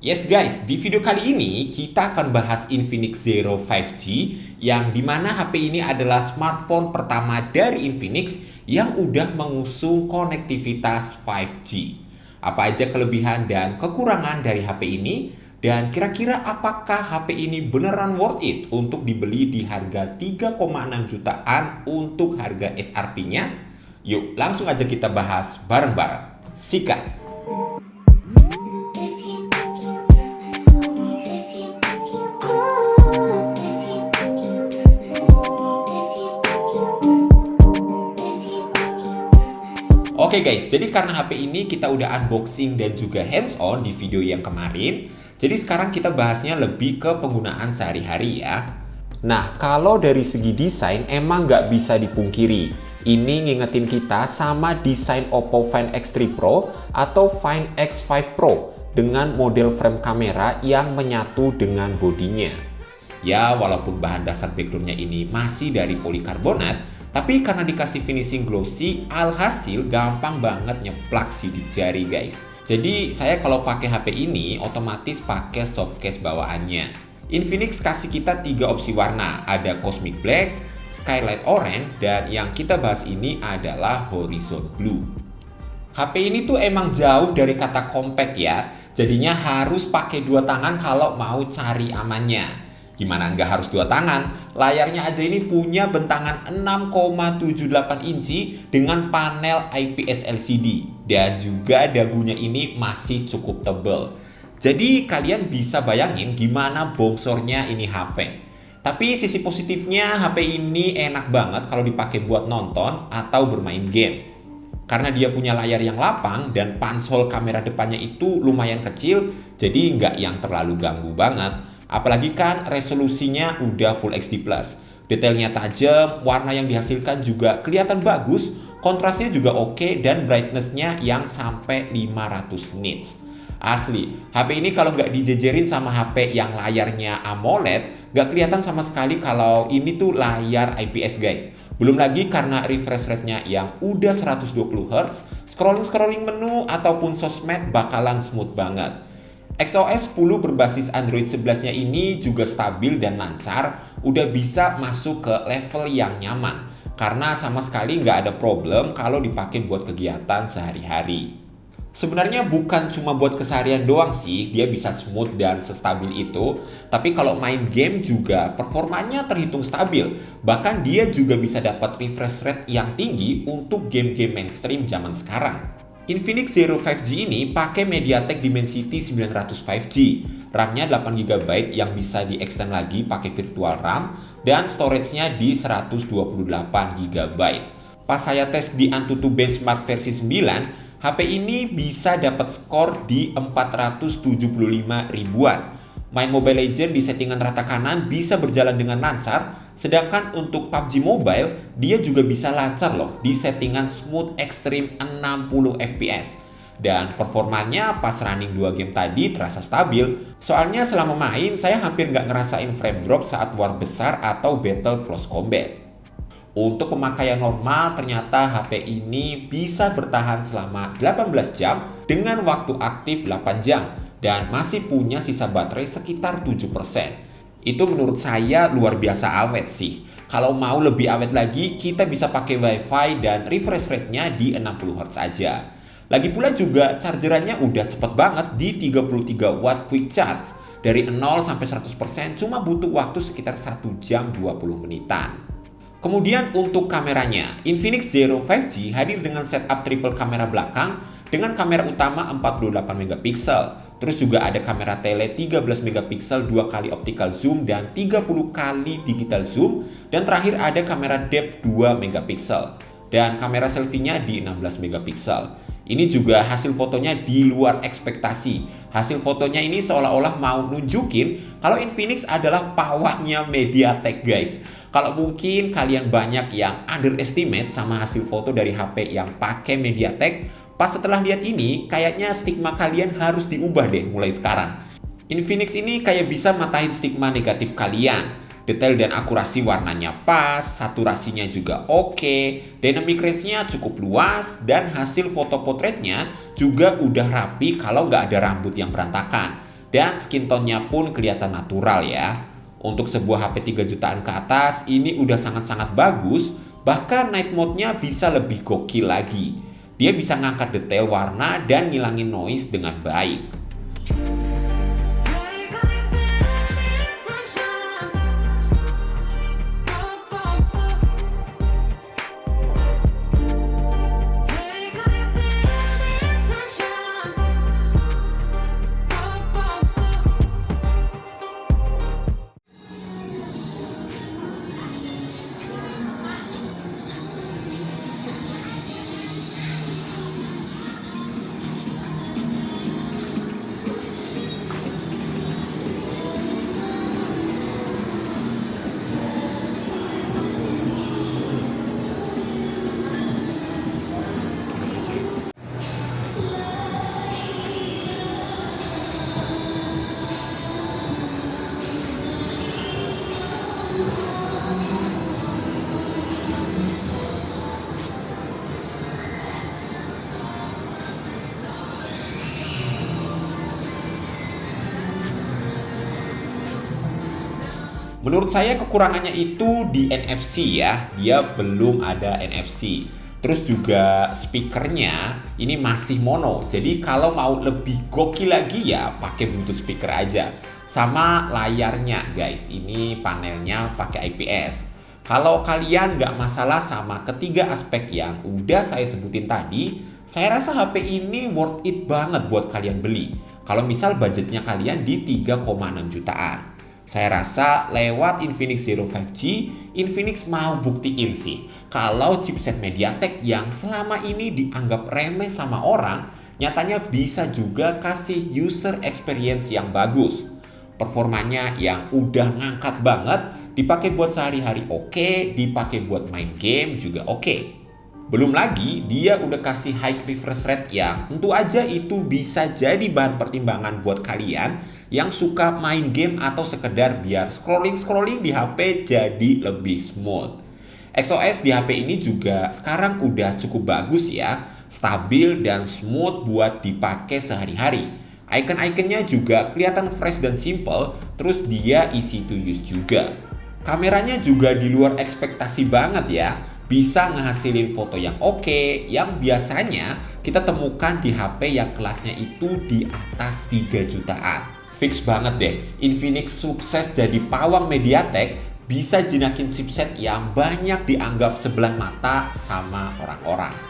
Yes guys, di video kali ini kita akan bahas Infinix Zero 5G yang dimana HP ini adalah smartphone pertama dari Infinix yang udah mengusung konektivitas 5G. Apa aja kelebihan dan kekurangan dari HP ini? Dan kira-kira apakah HP ini beneran worth it untuk dibeli di harga 3,6 jutaan untuk harga SRP-nya? Yuk langsung aja kita bahas bareng-bareng. Sikat! Oke guys, jadi karena HP ini kita udah unboxing dan juga hands-on di video yang kemarin, jadi sekarang kita bahasnya lebih ke penggunaan sehari-hari ya. Nah, kalau dari segi desain emang nggak bisa dipungkiri. Ini ngingetin kita sama desain Oppo Find X3 Pro atau Find X5 Pro dengan model frame kamera yang menyatu dengan bodinya. Ya, walaupun bahan dasar backgroundnya ini masih dari polikarbonat, tapi karena dikasih finishing glossy, alhasil gampang banget nyeplak sih di jari guys. Jadi saya kalau pakai HP ini otomatis pakai soft case bawaannya. Infinix kasih kita 3 opsi warna, ada Cosmic Black, Skylight Orange, dan yang kita bahas ini adalah Horizon Blue. HP ini tuh emang jauh dari kata compact ya, jadinya harus pakai 2 tangan kalau mau cari amannya. Gimana nggak harus 2 tangan? Layarnya aja ini punya bentangan 6,78 inci dengan panel IPS LCD. Dan juga dagunya ini masih cukup tebal. Jadi kalian bisa bayangin gimana bongsornya ini HP. Tapi sisi positifnya HP ini enak banget kalau dipakai buat nonton atau bermain game. Karena dia punya layar yang lapang dan pansel kamera depannya itu lumayan kecil, jadi nggak yang terlalu ganggu banget. Apalagi kan resolusinya udah Full HD+. Detailnya tajam, warna yang dihasilkan juga kelihatan bagus, kontrasnya juga oke, dan brightness-nya yang sampai 500 nits. Asli, HP ini kalau nggak dijejerin sama HP yang layarnya AMOLED, nggak kelihatan sama sekali kalau ini tuh layar IPS guys. Belum lagi karena refresh rate-nya yang udah 120 Hz, scrolling menu ataupun sosmed bakalan smooth banget. XOS 10 berbasis Android 11-nya ini juga stabil dan lancar, udah bisa masuk ke level yang nyaman. Karena sama sekali nggak ada problem kalau dipakai buat kegiatan sehari-hari. Sebenarnya bukan cuma buat keseharian doang sih, dia bisa smooth dan sestabil itu. Tapi kalau main game juga performanya terhitung stabil. Bahkan dia juga bisa dapat refresh rate yang tinggi untuk game-game mainstream zaman sekarang. Infinix Zero 5G ini pakai MediaTek Dimensity 900 5G, RAM-nya 8GB yang bisa di-extend lagi pakai virtual RAM, dan storage-nya di 128GB. Pas saya tes di Antutu Benchmark versi 9, HP ini bisa dapat skor di 475 ribuan. Main Mobile Legends di settingan rata kanan bisa berjalan dengan lancar, sedangkan untuk PUBG Mobile dia juga bisa lancar loh di settingan Smooth Extreme 60 fps. Dan performanya pas running 2 game tadi terasa stabil, soalnya selama main saya hampir nggak ngerasain frame drop saat war besar atau battle close combat. Untuk pemakaian normal ternyata HP ini bisa bertahan selama 18 jam dengan waktu aktif 8 jam. Dan masih punya sisa baterai sekitar 7%. Itu menurut saya luar biasa awet sih. Kalau mau lebih awet lagi, kita bisa pakai WiFi dan refresh rate-nya di 60 Hz aja. Lagi pula juga chargerannya udah cepet banget di 33 watt quick charge. Dari 0 sampai 100% cuma butuh waktu sekitar 1 jam 20 menitan. Kemudian untuk kameranya, Infinix Zero 5G hadir dengan setup triple kamera belakang dengan kamera utama 48MP. Terus juga ada kamera tele 13MP 2 kali optical zoom dan 30 kali digital zoom. Dan terakhir ada kamera depth 2MP. Dan kamera selfie-nya di 16MP. Ini juga hasil fotonya di luar ekspektasi. Hasil fotonya ini seolah-olah mau nunjukin kalau Infinix adalah pawangnya MediaTek guys. Kalau mungkin kalian banyak yang underestimate sama hasil foto dari HP yang pakai MediaTek, pas setelah lihat ini, kayaknya stigma kalian harus diubah deh mulai sekarang. Infinix ini kayak bisa matahin stigma negatif kalian. Detail dan akurasi warnanya pas, saturasinya juga oke, dynamic range-nya cukup luas, dan hasil foto potretnya juga udah rapi kalau nggak ada rambut yang berantakan. dan skin tone-nya pun kelihatan natural ya. Untuk sebuah HP 3 jutaan ke atas ini udah sangat-sangat bagus, bahkan night mode-nya bisa lebih gokil lagi. Dia bisa ngangkat detail warna dan ngilangin noise dengan baik. Menurut saya kekurangannya itu di NFC ya, dia belum ada NFC. Terus juga speakernya ini masih mono, jadi kalau mau lebih gokil lagi ya pakai Bluetooth speaker aja. Sama layarnya guys, ini panelnya pakai IPS. Kalau kalian nggak masalah sama ketiga aspek yang udah saya sebutin tadi, saya rasa HP ini worth it banget buat kalian beli. Kalau misal budgetnya kalian di 3,6 jutaan. Saya rasa lewat Infinix Zero 5G, Infinix mau buktiin sih kalau chipset MediaTek yang selama ini dianggap remeh sama orang, nyatanya bisa juga kasih user experience yang bagus. Performanya yang udah ngangkat banget, dipakai buat sehari-hari oke, dipakai buat main game juga oke. Belum lagi dia udah kasih high refresh rate yang tentu aja itu bisa jadi bahan pertimbangan buat kalian yang suka main game atau sekedar biar scrolling di HP jadi lebih smooth. XOS di HP ini juga sekarang udah cukup bagus ya, stabil dan smooth buat dipakai sehari-hari. Icon-iconnya juga kelihatan fresh dan simple, terus dia easy to use juga. Kameranya juga di luar ekspektasi banget ya. Bisa ngehasilin foto yang oke, yang biasanya kita temukan di HP yang kelasnya itu di atas 3 jutaan. Fix banget deh, Infinix sukses jadi pawang MediaTek, bisa jinakin chipset yang banyak dianggap sebelah mata sama orang-orang.